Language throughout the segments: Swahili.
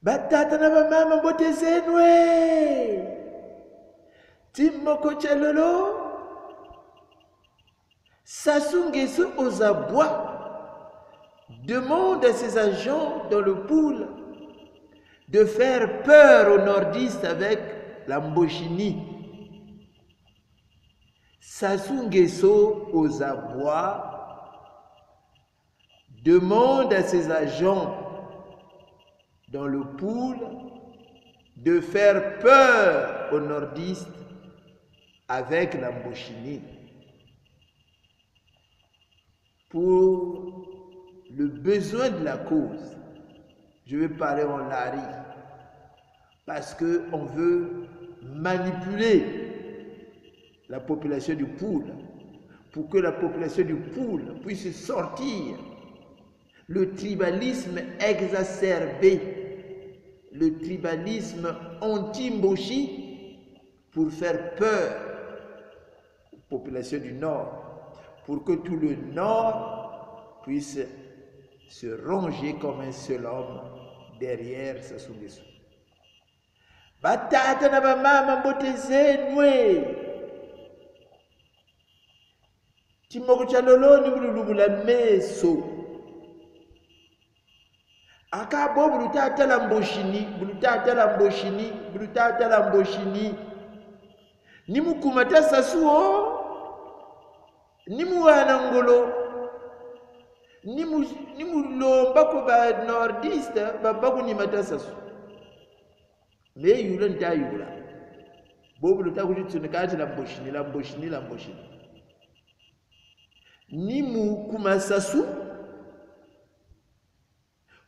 batata na bamama mbote zenwe Timoko Tchalolo Sassou Nguesso aux abois demande à ses agents dans le pool de faire peur aux nordistes avec la Mboshini. Sassou Nguesso aux abois demande à ses agents dans le pool de faire peur aux nordistes avec la Mboshini. Pour le besoin de la cause, je vais parler en lari, parce qu'on veut manipuler la population du pool, pour que la population du pool puisse sortir le tribalisme exacerbé, le tribalisme anti-Mboshi, pour faire peur aux populations du Nord, pour que tout le Nord puisse se ranger comme un seul homme derrière Sassou Nguesso. Batata na bamama mbote zenwe Timoko Tchalolo ni mululubula meso akabo bulutata la Mboshini, bulutata la Mboshini, bulutata la Mboshini ni mukumata Sassou ni muwana ngolo ni mulomba ko ba nordiste babaku ni mata Sassou me yula nta yula bobu lutaku litsunikati la Mboshini la Mboshini la Mboshini ni mukuma Sassou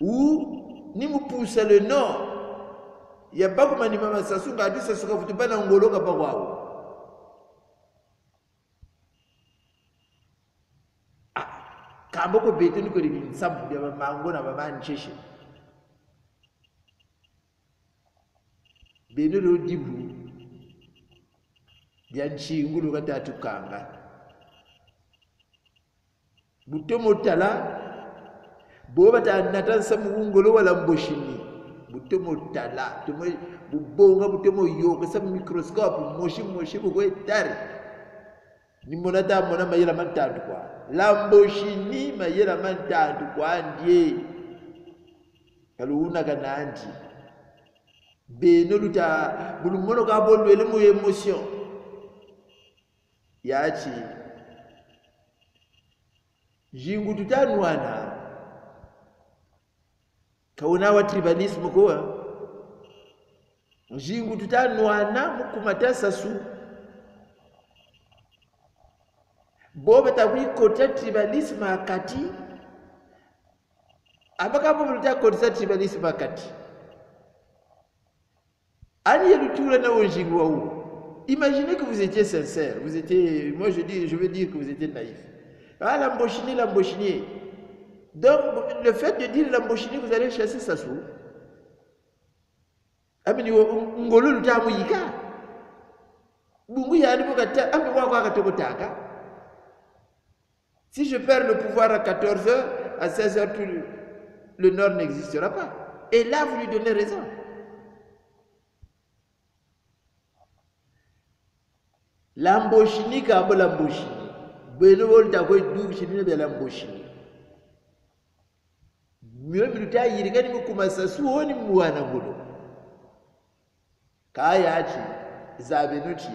ou ni mupusa le nord ya bakuma ni mama Sassou ngadi Sassou ka futu bana ngolo ka bakwawo kamboko bete niko ni sabu ya mango na baba ncheshe benero dibu ya nchingulu katatu kanga butomo tala boba ta natansa muungolo wala Mboshini butomo tala tomo bubonga butomo yoka sa microscope moshi bugwe tari ni monata mona mayela mantandu kwa la Mboshini mayela mantandu kwa ndiye kaluna kanandi beno luta bulumono ka bolwele mu emotion yachi jingu tutanwana kauna wa tribalisme kwa jingu tutanwana mukumata Sassou bobe tawi kota tribalisme akati abaka bobe luta kota tribalisme akati ani yelutura na wojingu wa ou. Imaginez que vous étiez sincère, vous étiez, moi je veux dire que vous étiez naïf. Ah, la Mboshini. Donc, le fait de dire la Mboshini, vous allez chasser Sassou. Amini ngolo lutamu yika. Bungu ya alipo kata, ambi kwa katoko taka. Si je perds le pouvoir à 14h, à 16h, le Nord n'existera pas. Et là, vous lui donnez raison. La Mboshini kabo la Mboshini. Beno volta ko du chini be la Mboshini. Myo miluta yirigani mukuma Sassou oni muwana ngolo. Kaya achi zabenuchi.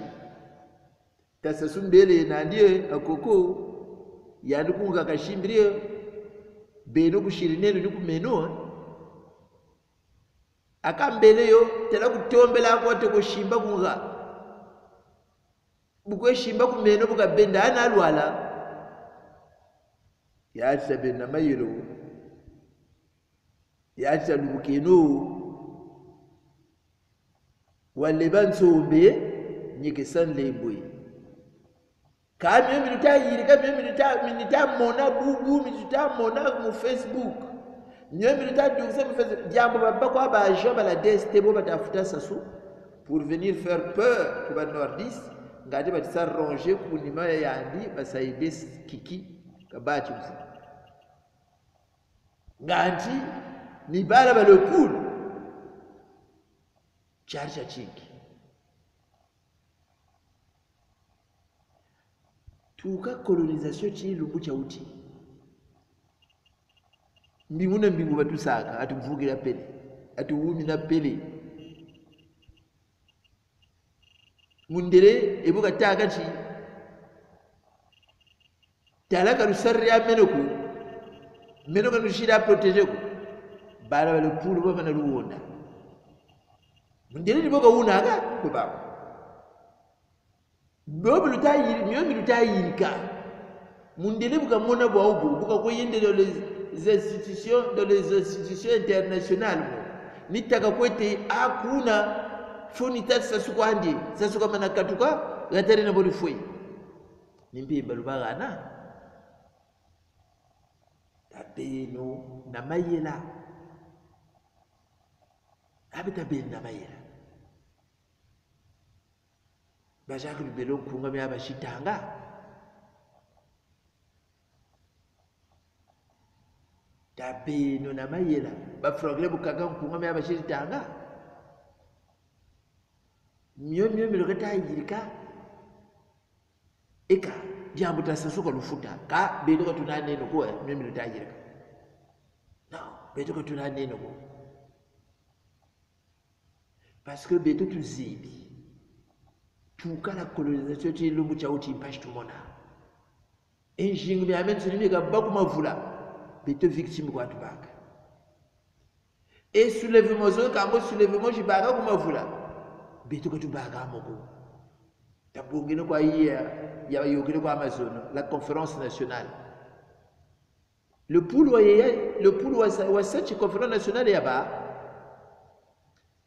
Ta Sassou mbele na ndiye akoko yandukunga kashimbire beno kushirinene nikumenoa. Akambele yo tela kutombela ko te ko shimba kunga. Bukwe shimba kumeno buka benda ana alwala ya sabena mayelo ya salubukeno wale bansombe nyike san leboy kamye minuta yiri kamye minuta mona bubu minuta mona mu Facebook nyo minuta dukse mu Facebook jambo baba kwa ba agent la DST bo batafuta Sassou pour venir faire peur pour les nordistes. Ngadi batisa ranger kunima ya yandi basaide kiki kabachi msi nganti ni bala balokulu chari cha chingi tuka colonisation chilumbu cha uti mbingu na mbingu batusaka atuvugira pele atuwumi na pele mundere ebuka taka chi talaka rusarri ya menoko nushira protéger ko bala bale pulu baba na luwonda mundere liboka unaga ko ba bobu lutayiri myomi lutayirika mundere buka mona bwa ubu buka ko yende dans les institutions internationales nitaka kwete hakuna foni tatu sasuka mana katuka gatari na boli foi nimbimba lubagana tabeno na mayela abita ben na mayela bajaka lubelo kunga me abashitanga tabeno na mayela ba frogre bukaga kunga me abashitanga myo milokata yirika eka jambo tasasuka lufuta ka bedo ko tunane no ko myo milokata yirika no bedo ko tunane no ko parce que bedo tuzibi tuka la colonisation ti lumbu cha uti mpashi tumona enjingu ya mentu ni ga bakuma vula bedo victime kwa tubaka et soulèvement zo kambo soulèvement jibaka kuma vula beto ko tubaga moko tabungino kwa ya yokile kwa Amazon la conférence nationale le poule wa cette conférence nationale yaba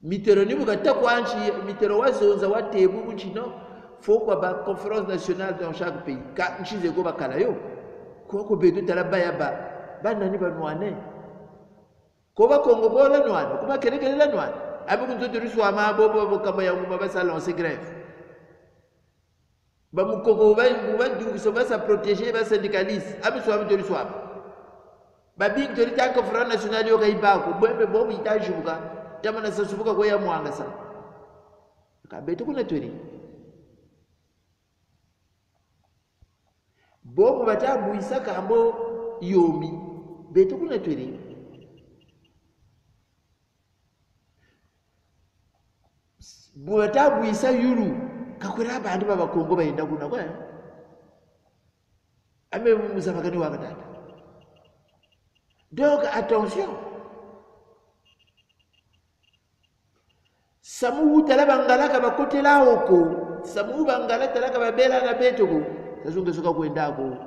mitero ni bukata kwanchi mitero wazonza watebu kuchino fo kwa ba conférence nationale dans chaque pays ka nchize ko bakala yo ko beto talaba yaba bana ni banwane ko ba Kongo bola nwana ko ba kerekele la nwana abe kunzoto riswa mabobo kama ya nguma basa lancer grève ba mukoko ba du so basa protéger ba syndicaliste abe so abe riswa ba big to ta conférence nationale yo kaibako bwembe bobo itajuka tamana sasubuka kwa ya mwanga sana kabeto kuna tweri bobo batabu isaka ambo yomi beto kuna tweri bwatabu isa yuru kakwera abantu baba Kongo bayenda kuna kwa ame musafakani wakatata donc attention samu talabangala ba kotela oko samu bangala talaka babela na betoko sazunge soka kwendako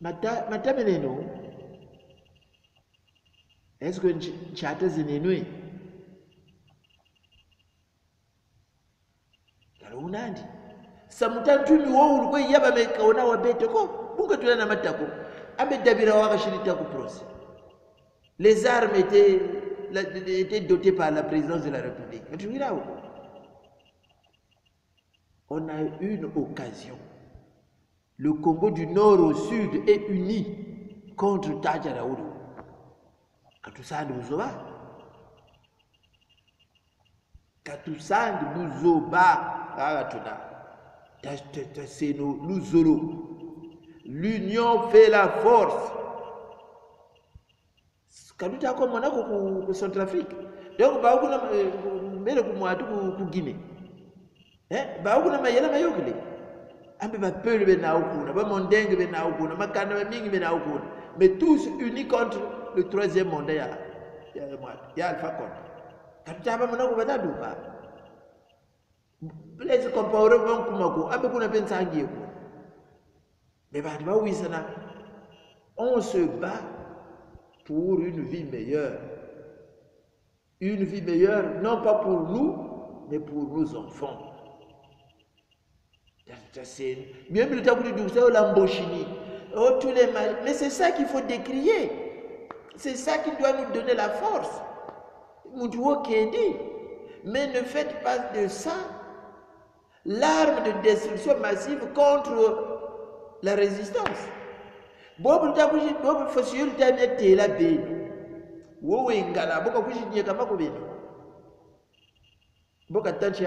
matameneno est-ce que chata zinenwe unandi samutantumi wo ulikuwa yaba mekaona wabete ko bunga tulana matako abe dabira waka shirita ku procès les armes étaient dotées par la présidence de la République on a eu une occasion le Congo du Nord au Sud est uni contre Tajaraouro katusandi buzoba katusandi buzoba c'est nous l'union fait la force kaluta ko monako ku Centrafrique donc ba kuna mbele kumwatu ku Guinée ba kuna mayela mayokile ambe ba peuple be na ukuna ba mondenge be na ukuna makanda ba mingi be na ukuna mais tous unis contre le troisième mandat ya Alpha Condé kaluta ba monako bataduka les comparer kumako abe kuna pensangie ko mais ba wisana on se bat pour une vie meilleure non pas pour nous mais pour nos enfants bien le tabou du ça l'ambochini oh tous les mal mais c'est ça qu'il faut décrier c'est ça qui doit nous donner la force Moudouo Kendi mais ne faites pas de ça l'arme de destruction massive contre la résistance. Bobu takuji bobu fosiyul tamete la beni. Wowe ngala boka kujinyeka mako beni. boka tachi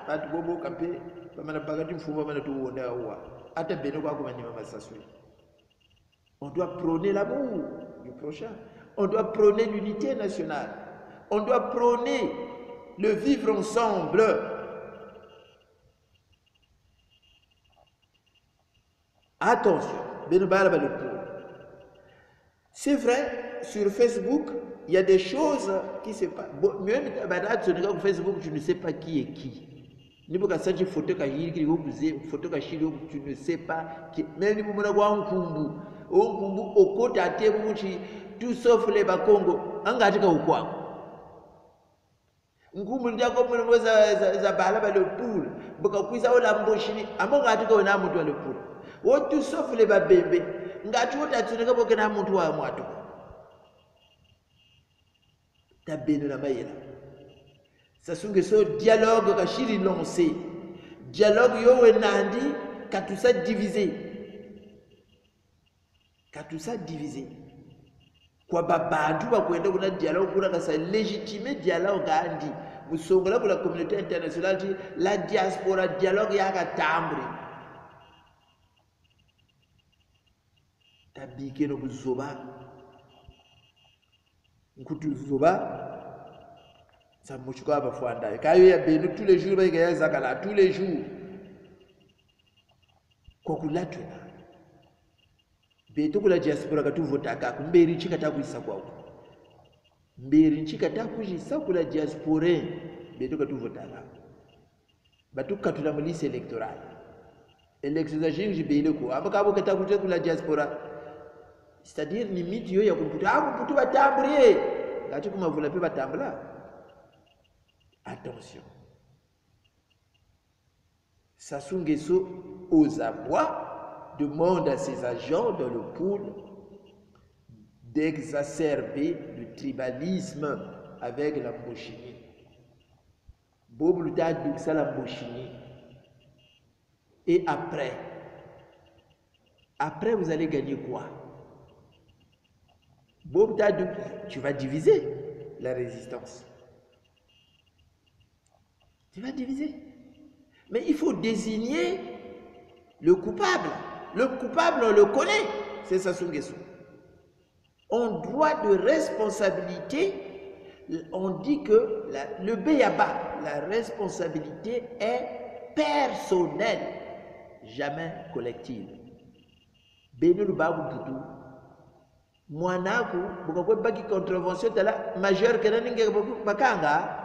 batu bobo kape bamana bagati mfumba bana tuonda wa hata beno kwa kumanyima masasu. On doit prôner l'amour du prochain. On doit prôner l'unité nationale. On doit prôner le vivre ensemble. Attention, c'est vrai, sur Facebook, il y a des choses qui se passent. Même sur Facebook, je ne sais pas qui est qui. Tu ne sais pas qui. Même tout sauf les Bakongo, angatika ukwa. Nkumbu ndako mwe za balaba le poule, boka kuisa ola mboshini, amonga atika wena mtu wa le poule. Wo tout sauf les babembe, ngati wota tsuneka boka na mtu wa mwatu. Tabeno na mayela. Sasunge so dialogue kashiri lancé. Dialogue yo wenandi katusa divisé. Katusa divisé. Kwa babantu bakwenda kuna dialogue kuna kasa légitimer dialogue andi musongola pour la communauté internationale la diaspora dialogue yaka tambri tabike no buzoba nkutu zoba ça muchuka bafwanda kayo ya benu tous les jours bayika yazakala tous les jours kwa kulatuna beto kula diaspora katuvotaka kumberi chikata kuisa kwao mberi chikata kujisa kula diaspora beto katuvotaka batu katula mu liste électorale élection za jingi bele ko abakabo katakuja kula diaspora c'est-à-dire ni miti yo ya kumputa kumputu batambrie ngati kumavula pe batambula. Attention, Sassou Nguesso aux abois demande à ses agents dans le pool d'exacerber le tribalisme avec la Mboshini. Bob Luta Duxa la Mboshini. Et après vous allez gagner quoi? Bob Luta tu vas diviser la résistance. Tu vas diviser. Mais il faut désigner le coupable. Le coupable, on le connaît, c'est Sassou Nguesso. En droit de responsabilité, on dit que le béaba, la responsabilité est personnelle, jamais collective. Benul babu putu. Mwanaku, bukakwe baki contravention tala majeure que naninge bakanga.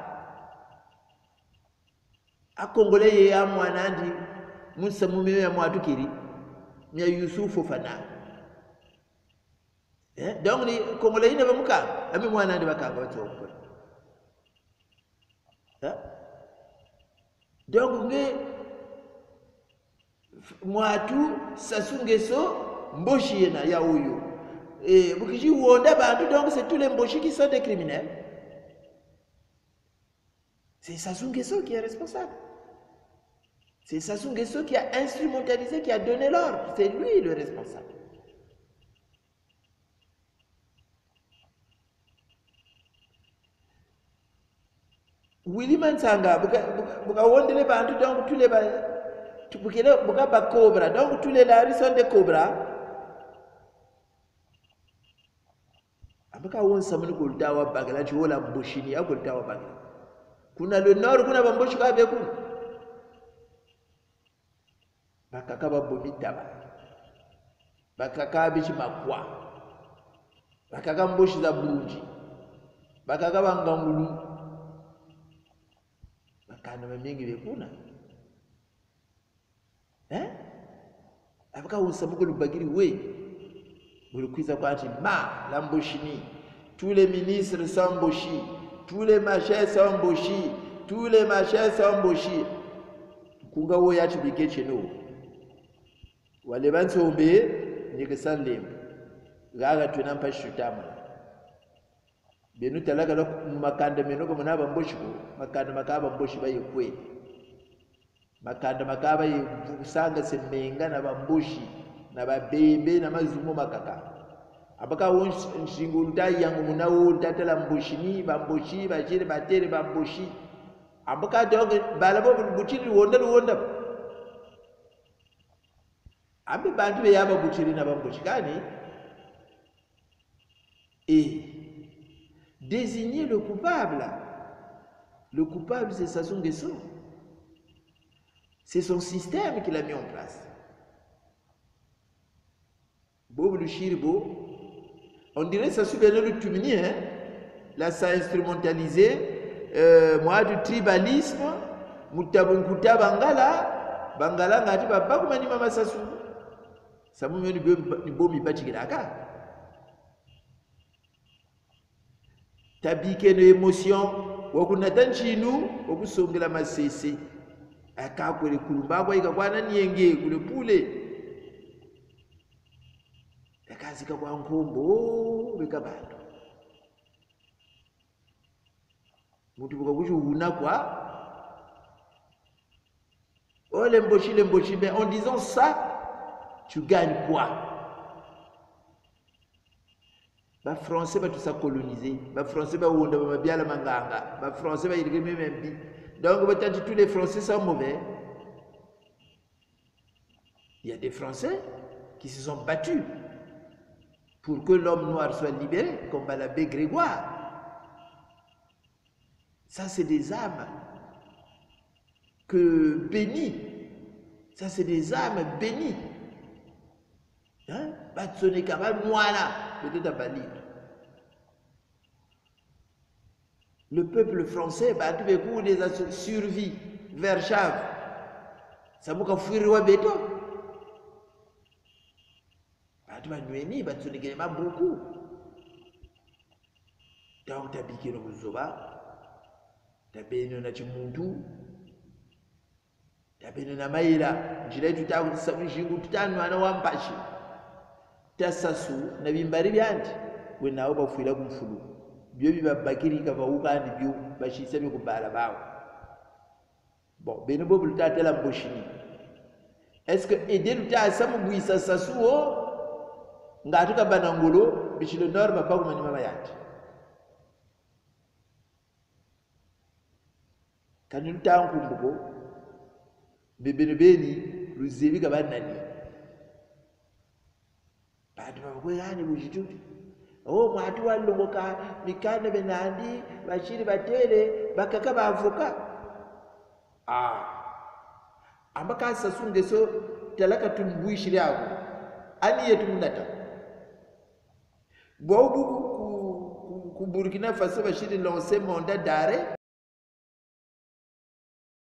A Congolais ya mwanandi, Moussa Moumé ya mwatukiri. Mia Youssouf Fofana. Donc les Congolais ne vont pas. Ami moi n'en pas qu'à donc moi tout Sassou Nguesso Mboshi na ya oyo. Et Bukiji Wonda Bandu, donc c'est tous les Mboshi qui sont des criminels. C'est Sassou Nguesso qui est responsable. C'est Sassou Nguesso qui a instrumentalisé, qui a donné l'ordre. C'est lui le responsable. Willy Mansanga, buka wondele bantu donc tous les buka ba cobra donc tous les laris sont des cobras. Abaka won samuni kultawa bagala chiwola mboshini ya kultawa bagala. Kuna le nord kuna bamboshi ka beku. Bakakaba bomitaba. Bakaka bichi makwa. Bakaka mboshi za bulungi. Bakaka ngangulu. Bakana mingi bekuna. Abaka unsabuko lubagiri we. Bulukwiza kwa ati la mboshini. Tous les ministres sont mboshi. Tous les machins sont mboshi. Tous les machins sont mboshi. Kunga wo ya chibike cheno. Wale bansombe nikesalem gaga tunampa shutamu benu talaga no makanda menoko munaba mboshiko makanda makaba mboshi bayekwe makanda makaba yusanga semenga na bamboshi na babebe na mazumo makaka abaka won shingulta yangu munawo tatala mboshini bamboshi bachire batere bamboshi ambaka donc balabo buchiri wonda ambe bantu be yaba buchiri na bambochikani et désigner le coupable. Le coupable, c'est Sassou Nguesso. C'est son système qu'il a mis en place. Bob le Chirbo, on dirait Sassou Nguesso le Tumini, hein? Là, ça a instrumentalisé moi du tribalisme, Mutabunkuta Bangala, ngati papa kumani mama Sassou. Ça m'a mis du beau mi bachigaka. Tabike no émotion wakunatan chinu wakusongela masese akakwele kulumba ikakwana nienge kule pule yakazika kwa nkombo bekabantu mutu bukakuchu una kwa ole mbochi mais en disant ça tu gagnes quoi? Les Français sont tous colonisés, les Français sont bien la manganga, les Français sont même. Donc peut-être tous les Français sont mauvais. Il y a des Français qui se sont battus pour que l'homme noir soit libéré, comme l'abbé Grégoire. Ça, c'est des âmes que bénies. Ça, c'est des âmes bénies. Hein? Batsone Kabal, voilà. Peut-être à Bali. Le peuple français, bah, tout coup, les a survécu vers Chave. Ça m'a fait roi béton. Bah, tu vas nueni, bah, tu n'es pas beaucoup. Donc, tu as piqué le Mouzoba, tu as béni le Nachimuntu, tu as béni le Maïla, tu as dit que tu as dit Sassou na bimbari byandi we nawo bafuira kumfulu byo bibabakiri kavauka andi byo bashisebe kubala bawo bon bene bobu lutatela mboshini est-ce que aider lutasamu buisa Sassou ngatuka banangolo bichilo nord baba kumani mama yandi kanu lutankumbuko bebene beni luzebi kabanani yani bujituti mwatu walongoka mikanda benandi bashiri batere bakaka bavuka ambaka Sassou Nguesso talaka tumbuishiri yako ani yetu munata bobu ku Burkina Faso bashiri lancer mandat d'arrêt